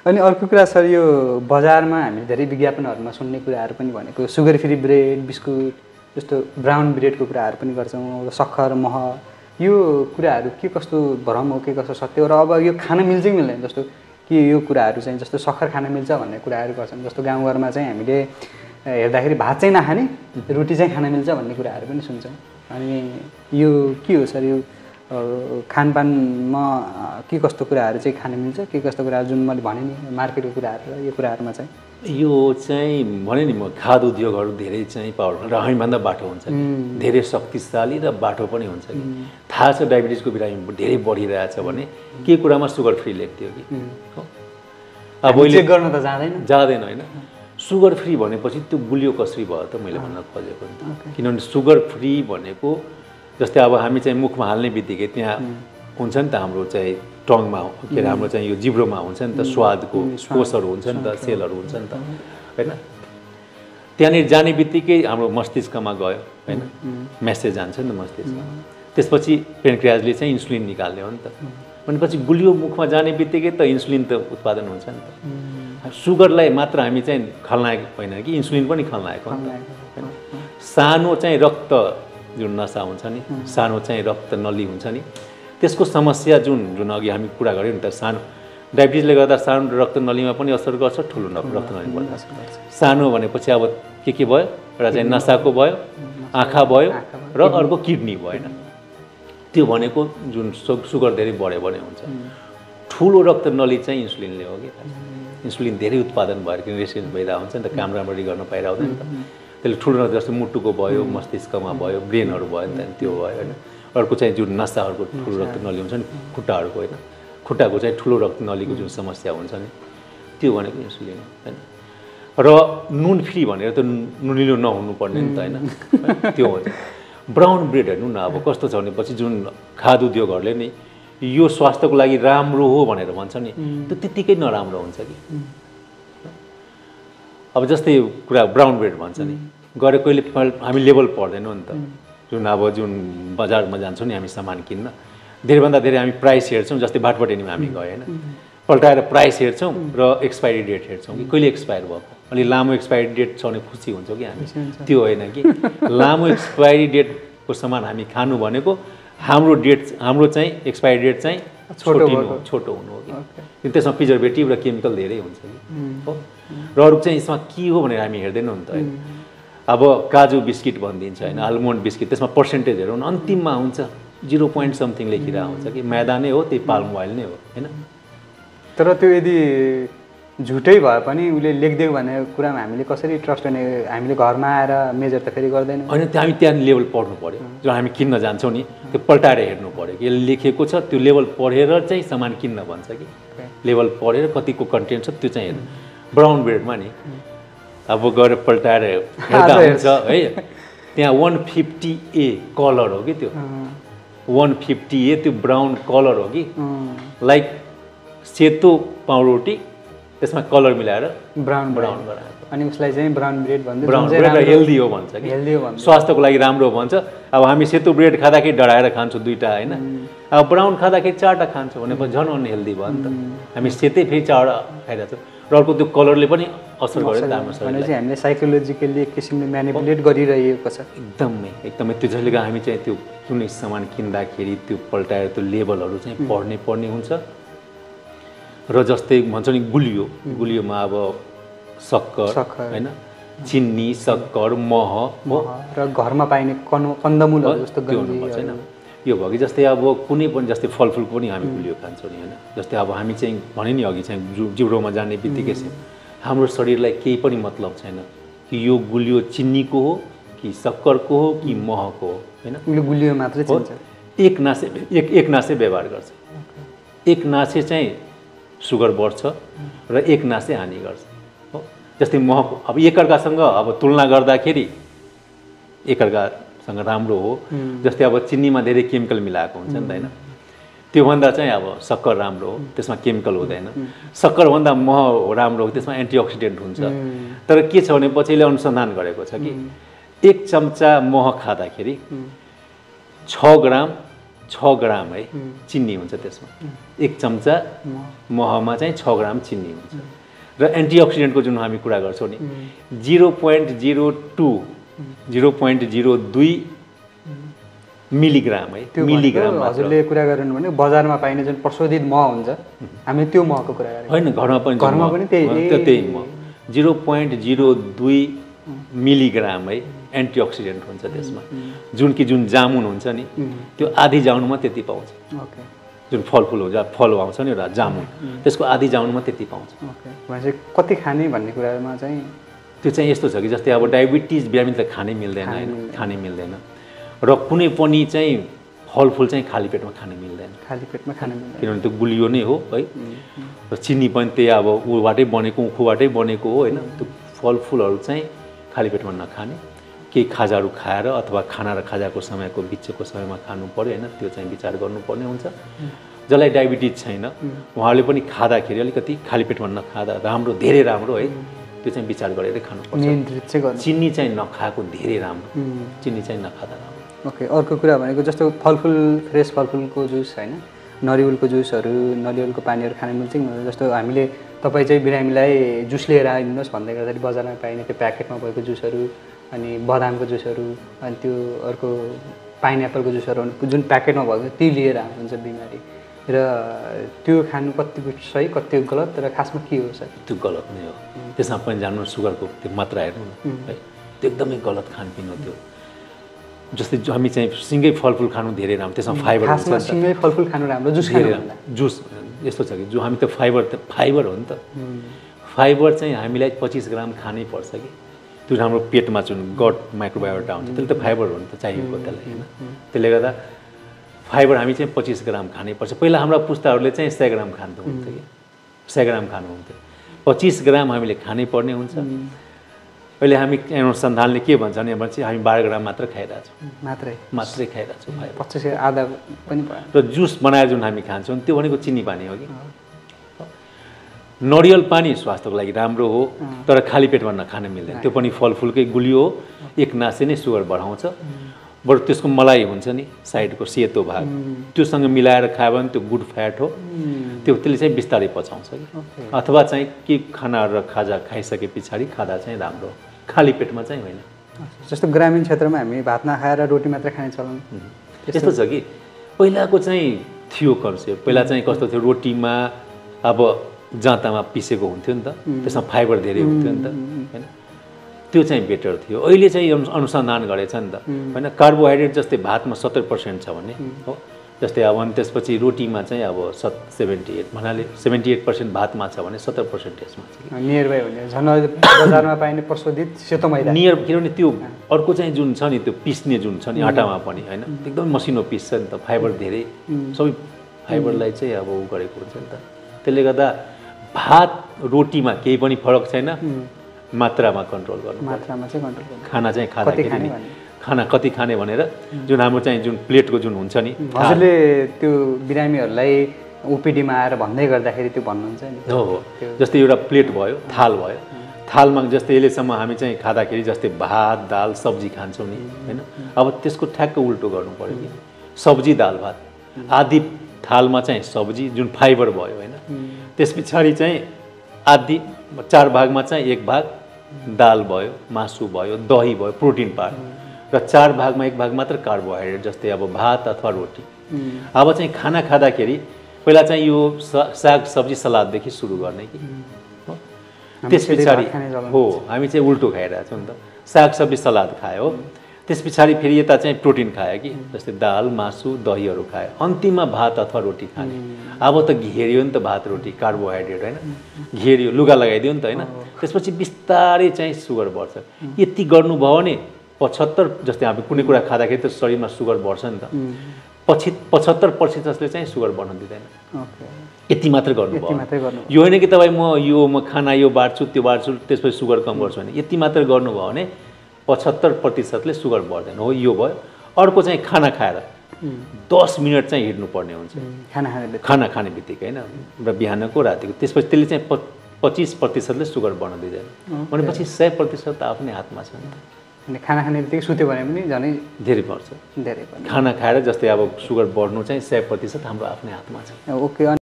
अनि अर्को कुरा सर यो बजारमा हामी धेरै विज्ञापनहरूमा सुन्ने कुराहरू पनि भनेको सुगर फ्री ब्रेड बिस्कुट जस्तो ब्राउन ब्रेडको कुराहरू पनि गर्छौँ सक्खर मह यो कुराहरू के कस्तो भ्रम हो के कस्तो सत्य हो र अब यो खान मिल्छ कि मिल्दैन जस्तो कि यो कुराहरू चाहिँ जस्तो सक्खर खान मिल्छ भन्ने कुराहरू गर्छन् जस्तो गाउँघरमा चाहिँ हामीले हेर्दाखेरि भात चाहिँ नखाने रोटी चाहिँ खान मिल्छ भन्ने कुराहरू पनि सुन्छौँ अनि यो के हो सर यो खानपानमा के कस्तो कुराहरू चाहिँ खान मिल्छ के कस्तो कुराहरू जुन मैले भने नि मार्केटको कुराहरू र यो कुराहरूमा चाहिँ यो चाहिँ भने नि म खाद्य उद्योगहरू धेरै चाहिँ पावरफुल र हामीभन्दा बाटो हुन्छ धेरै शक्तिशाली र बाटो पनि हुन्छ कि थाहा छ डायबिटिजको बिरामी धेरै बढिरहेछ भने के कुरामा सुगर फ्री लेख्थ्यो कि अब चेक गर्न त जाँदैन होइन सुगर फ्री भनेपछि त्यो गुलियो कसरी भयो त मैले भन्न खोजेको नि त किनभने सुगर फ्री भनेको जस्तै अब हामी चाहिँ मुखमा हाल्ने बित्तिकै त्यहाँ हुन्छ नि त हाम्रो चाहिँ टङमा के अरे हाम्रो चाहिँ यो जिब्रोमा हुन्छ नि त स्वादको कोषहरू हुन्छ नि त सेलहरू हुन्छ नि त होइन त्यहाँनिर जाने बित्तिकै हाम्रो मस्तिष्कमा गयो होइन मेसेज जान्छ नि त मस्तिष्कमा त्यसपछि पेनक्रियाजले चाहिँ इन्सुलिन निकाल्ने हो नि त भनेपछि गुलियो मुखमा जाने बित्तिकै त इन्सुलिन त उत्पादन हुन्छ नि त सुगरलाई मात्र हामी चाहिँ खलनायक होइन कि इन्सुलिन पनि खलनायक हो नि त सानो चाहिँ रक्त जुन नसा हुन्छ नि सानो चाहिँ रक्त नली हुन्छ नि त्यसको समस्या जुन अघि हामी कुरा गऱ्यौँ नि त सानो डायबिटिजले गर्दा सानो रक्त नलीमा पनि असर गर्छ ठुलो रक्त नलीमा पनि असर गर्छ सानो भनेपछि अब के भयो एउटा चाहिँ नसाको भयो आँखा भयो र अर्को किडनी भयो होइन त्यो भनेको जुन सुगर धेरै बढ्यो भने हुन्छ ठुलो रक्त नली चाहिँ इन्सुलिनले हो कि इन्सुलिन धेरै उत्पादन भएर किन रेसिडेन्स भइरहेको हुन्छ नि त काम राम्ररी गर्न पाइरहेको हुँदैन नि त त्यसले ठुलो रक्त जस्तो मुटुको भयो मस्तिष्कमा भयो ब्रेनहरू भयो नि त त्यो भयो होइन अर्को चाहिँ जुन नसाहरूको ठुलो रक्त नली हुन्छ नि खुट्टाहरूको होइन खुट्टाको चाहिँ ठुलो रक्त नलीको जुन समस्या हुन्छ नि त्यो भनेको इन्सुलिन होइन र नुन फ्री भनेर त नुनिलो नहुनुपर्ने नि त होइन त्यो हुन्छ ब्राउन ब्रेड हेर्नु न अब कस्तो छ भनेपछि जुन खाद्य उद्योगहरूले नि यो स्वास्थ्यको लागि राम्रो हो भनेर भन्छ नि त्यो त्यत्तिकै नराम्रो हुन्छ कि अब जस्तै कुरा ब्राउन ब्रेड भन्छ नि गरे कहिले हामी लेभल पढ्दैनौँ नि त जुन अब जुन बजारमा जान्छौँ नि हामी सामान किन्न धेरैभन्दा धेरै हामी प्राइस हेर्छौँ जस्तै भाटपटेनीमा हामी गयो होइन पल्टाएर प्राइस हेर्छौँ र एक्सपायरी डेट हेर्छौँ कि कहिले एक्सपायर भएको अलि लामो एक्सपायरी डेट छ भने खुसी हुन्छौँ कि हामी त्यो होइन कि लामो एक्सपायरी डेटको सामान हामी खानु भनेको हाम्रो चाहिँ एक्सपायरी डेट चाहिँ छोटो हुनु हो कि त्यसमा प्रिजर्भेटिभ र केमिकल धेरै हुन्छ कि हो र अरू चाहिँ यसमा के हो भनेर हामी हेर्दैनौँ नि त होइन अब काजु बिस्किट भनिदिन्छ होइन आलमोन्ड बिस्किट त्यसमा पर्सेन्टेज हेरौँ न अन्तिममा हुन्छ 0 समथिङ लेखिरहेको हुन्छ कि मैदा नै हो त्यही पाल्म ओइल नै हो होइन तर त्यो यदि झुटै भए पनि उसले लेखिदियो भने कुरामा हामीले कसरी ट्रस्ट गर्ने हामीले घरमा आएर मेजर त फेरि गर्दैनौँ होइन त्यो हामी त्यहाँ लेभल पढ्नु पऱ्यो जो हामी किन्न जान्छौँ नि त्यो पल्टाएर हेर्नु पऱ्यो कि यसले लेखेको छ त्यो लेभल पढेर चाहिँ सामान किन्न भन्छ कि लेभल पढेर कतिको कन्टेन्ट छ त्यो चाहिँ हेर्नु ब्राउन ब्रेडमा नि अब गएर पल्टाएर हेर्दा हुन्छ है त्यहाँ 150A कलर हो कि त्यो 150A त्यो ब्राउन कलर हो कि लाइक सेतो पाउरोटी त्यसमा कलर मिलाएर ब्राउन गराएको अनि उसलाई चाहिँ ब्राउन ब्रेड भन्छ ब्राउन ब्रेड हेल्दी हो भन्छ कि हेल्दी हो भन्छ स्वास्थ्यको लागि राम्रो हो भन्छ अब हामी सेतो ब्रेड खाँदाखेरि डढाएर खान्छौँ 2टा होइन अब ब्राउन खाँदाखेरि 4टा खान्छौँ भनेपछि झन् अनहेल्दी भयो नि त हामी सेतै फेरि 4 खाइरहेछौँ र अर्को त्यो कलरले पनि असर गर्यो नि त हाम्रो शरीरलाई भनेपछि हामीले साइकोलोजिकली एक किसिमले म्यानिपुलेट गरिरहेको छ एकदमै त्यो जहिले हामी चाहिँ त्यो कुनै सामान किन्दाखेरि त्यो पल्टाएर त्यो लेबलहरू चाहिँ पढ्ने हुन्छ र जस्तै भन्छ नि गुलियोमा अब सक्कर होइन चिनी सक्कर मह र घरमा पाइने कन्दमूलहरू जस्तो गर्नुपर्छ होइन यो भयो कि जस्तै अब कुनै पनि जस्तै फलफुलको पनि हामी गुलियो खान्छौँ नि होइन जस्तै अब हामी चाहिँ भने नि अघि चाहिँ जिब्रोमा जाने बित्तिकै चाहिँ हाम्रो शरीरलाई केही पनि मतलब छैन कि यो गुलियो चिनीको हो कि सक्करको हो कि महको हो होइन गुलियो मात्रै चिन्छ एक नासे व्यवहार गर्छ एक नासे चाहिँ सुगर बढ्छ र एक नासे हानि गर्छ हो जस्तै महको अब एकअर्कासँग अब तुलना गर्दाखेरि एकअर्कासँग राम्रो हो जस्तै अब चिनीमा धेरै केमिकल मिलाएको हुन्छ नि त होइन त्योभन्दा चाहिँ अब सक्कर राम्रो हो त्यसमा केमिकल हुँदैन सक्करभन्दा मह राम्रो हो त्यसमा एन्टिअक्सिडेन्ट हुन्छ तर के छ भने पछिले अनुसन्धान गरेको छ कि 1 चम्चा मह खाँदाखेरि 6 ग्राम 6 ग्राम है चिनी हुन्छ त्यसमा 1 चम्चा महमा चाहिँ 6 ग्राम चिनी हुन्छ र एन्टिअक्सिडेन्टको जुन हामी कुरा गर्छौँ नि 0.02 मिलिग्राम है मिलिग्राम हजुरले कुरा गर्नु भने बजारमा पाइने जुन प्रशोधित मह हुन्छ हामी त्यो महको कुरा गरेको होइन घरमा पनि त्यही मह 0.02 मिलिग्राम है एन्टिअक्सिडेन्ट हुन्छ त्यसमा जुन जामुन हुन्छ नि त्यो आधी जामुनमा त्यति पाउँछ जुन फलफुल हुन्छ फल आउँछ नि एउटा जामुन त्यसको आधी जामुनमा त्यति पाउँछ भनेपछि कति खाने भन्ने कुरामा चाहिँ त्यो चाहिँ यस्तो छ कि जस्तै अब डायबिटिज बिरामी त खानै मिल्दैन होइन खानै मिल्दैन र कुनै पनि चाहिँ फलफुल चाहिँ खाली पेटमा खानै मिल्दैन किनभने त्यो गुलियो नै हो है र चिनी पनि त्यही अब उबाटै बनेको उखुबाटै बनेको हो होइन त्यो फलफुलहरू चाहिँ खाली पेटमा नखाने केही खाजाहरू खाएर अथवा खाना र खाजाको समयको बिचको समयमा खानु पर्यो होइन त्यो चाहिँ विचार गर्नुपर्ने हुन्छ जसलाई डायबिटिज छैन उहाँहरूले पनि खाँदाखेरि अलिकति खाली पेटमा नखाँदा राम्रो धेरै राम्रो है त्यो चाहिँ विचार गरेर खानुपर्छ नियन्त्रित चाहिँ गर्नु चिनी चाहिँ नखाएको धेरै राम्रो चिनी चाहिँ नखाँदा राम्रो ओके अर्को कुरा भनेको जस्तो फलफुल फ्रेस फलफुलको जुस होइन नरिवलको जुसहरू नरिवलको पानीहरू खान मिल्छ कि जस्तो हामीले तपाईँ चाहिँ बिरामीलाई जुस लिएर आइदिनुहोस् भन्दै गर्दाखेरि बजारमा पाइने त्यो प्याकेटमा भएको जुसहरू अनि बदामको जुसहरू अनि त्यो अर्को पाइनएप्पलको जुसहरू जुन प्याकेटमा भएको ती लिएर आउनुहुन्छ बिमारी र त्यो खानु कतिको सही कतिको गलत र खासमा के हो सर त्यो गलत नै हो त्यसमा पनि जान्नु सुगरको त्यो मात्रा हेर्नु न है त्यो एकदमै गलत खानपिन हो त्यो जस्तै हामी चाहिँ सिँगै फलफुल खानु धेरै राम्रो त्यसमा फाइबर हुन्छ सिँगै फलफुल खानु राम्रो जुस यस्तो छ कि जो हामी त फाइबर हो नि त फाइबर चाहिँ हामीलाई 25 ग्राम खानै पर्छ कि त्यो हाम्रो पेटमा जुन गट माइक्रोबायोटा हुन्छ त्यसले त फाइबर हो नि त चाहिएको त्यसलाई होइन त्यसले गर्दा फाइबर हामी चाहिँ 25 ग्राम खानै पर्छ पहिला हाम्रा पुस्ताहरूले चाहिँ 100 ग्राम खानुहुन्थ्यो कि 100 ग्राम खानुहुन्थ्यो 25 ग्राम हामीले खानै पर्ने हुन्छ अहिले हामी अनुसन्धानले के भन्छ भने हामी 12 ग्राम मात्र खाइरहेछौँ मात्रै खाइरहेछौँ 25 आधा पनि र जुस बनाएर जुन हामी खान्छौँ त्यो भनेको चिनी पानी हो कि नरिवल पानी स्वास्थ्यको लागि राम्रो हो तर खाली पेटमा नखान मिल्दैन त्यो पनि फलफुलकै गुलियो हो एक नासै नै सुगर बढाउँछ बरु त्यसको मलाई हुन्छ नि साइडको सेतो भाग त्योसँग मिलाएर खायो भने त्यो गुड फ्याट हो त्यसले चाहिँ बिस्तारै पचाउँछ कि अथवा चाहिँ के खानाहरू र खाजा खाइसके पछाडि खाँदा चाहिँ राम्रो हो खाली पेटमा चाहिँ होइन जस्तो ग्रामीण क्षेत्रमा हामी भात नखाएर रोटी मात्र खाने चलन यस्तो छ कि पहिलाको चाहिँ थियो कन्सेप्ट पहिला चाहिँ कस्तो थियो रोटीमा अब जाँतामा पिसेको हुन्थ्यो नि त त्यसमा फाइबर धेरै हुन्थ्यो नि त होइन त्यो चाहिँ बेटर थियो अहिले चाहिँ अनुसन्धान गरेछ नि त होइन कार्बोहाइड्रेट जस्तै भातमा 70% छ भने हो जस्तै अब अनि त्यसपछि रोटीमा चाहिँ अब 78 भन्नाले 78% भातमा छ भने 70% यसमा छ नियर बाई हुने झन् बजारमा पाइने प्रशोधित सेतो मैदा नियर किनभने त्यो अर्को चाहिँ जुन छ नि त्यो पिस्ने जुन छ नि आटामा पनि होइन एकदम मसिनो पिस्छ नि त फाइबर धेरै सबै फाइबरलाई चाहिँ अब उ गरेको हुन्छ नि त त्यसले गर्दा भात रोटीमा केही पनि फरक छैन मात्रामा कन्ट्रोल गर्नु मात्रामा चाहिँ कन्ट्रोल गर्नु खाना चाहिँ खाँदाखेरि खाना कति खाने भनेर जुन हाम्रो चाहिँ जुन प्लेटको जुन हुन्छ नि हजुरले त्यो बिरामीहरूलाई ओपिडीमा आएर भन्दै गर्दाखेरि त्यो भन्नुहुन्छ नि हो जस्तै एउटा प्लेट भयो थाल भयो थालमा जस्तै अहिलेसम्म हामी चाहिँ खाँदाखेरि जस्तै भात दाल सब्जी खान्छौँ नि होइन अब त्यसको ठ्याक्क उल्टो गर्नु पऱ्यो कि सब्जी दाल भात आधी थालमा चाहिँ सब्जी जुन फाइबर भयो होइन त्यस पछाडि चाहिँ आधी 4 भागमा चाहिँ 1 भाग दाल भयो मासु भयो दही भयो प्रोटिन पार्ट र 4 भागमा 1 भाग मात्र कार्बोहाइड्रेट जस्तै अब भात अथवा रोटी अब चाहिँ खाना खाँदाखेरि पहिला चाहिँ यो साग सब्जी सलाददेखि सुरु गर्ने कि त्यस पछाडि हो हामी चाहिँ उल्टो खाइरहेको छौँ नि त साग सब्जी सलाद खायो त्यस पछाडि फेरि यता चाहिँ प्रोटिन खायो कि जस्तै दाल मासु दहीहरू खायो अन्तिममा भात अथवा रोटी खाने अब त घेरियो नि त भात रोटी कार्बोहाइड्रेट होइन घेरियो लुगा लगाइदियो नि त होइन त्यसपछि बिस्तारै चाहिँ सुगर बढ्छ यति गर्नुभयो भने 75 जस्तै हामी कुनै कुरा खाँदाखेरि त शरीरमा सुगर बढ्छ नि त 75% चाहिँ सुगर बढ्न दिँदैन यति मात्र गर्नुभयो यो होइन कि तपाईँ म खाना यो बाँड्छु त्यो बाँड्छु त्यसपछि सुगर कम गर्छु भने यति मात्र गर्नुभयो भने 75%ले सुगर बढ्दैन हो यो भयो अर्को चाहिँ खाना खाएर 10 मिनट चाहिँ हिँड्नुपर्ने हुन्छ खाना खाने बित्तिकै होइन र बिहानको रातिको त्यसपछि त्यसले चाहिँ 25%ले सुगर बढ्न दिँदैन भनेपछि 100% त आफ्नै हातमा छ नि त अनि खाना खाने बित्तिकै सुत्यो भने पनि झनै धेरै पर्छ। धेरै पर्छ। खाना खाएर जस्तै अब सुगर बढ्नु चाहिँ 100% हाम्रो आफ्नै हातमा छ। ओके।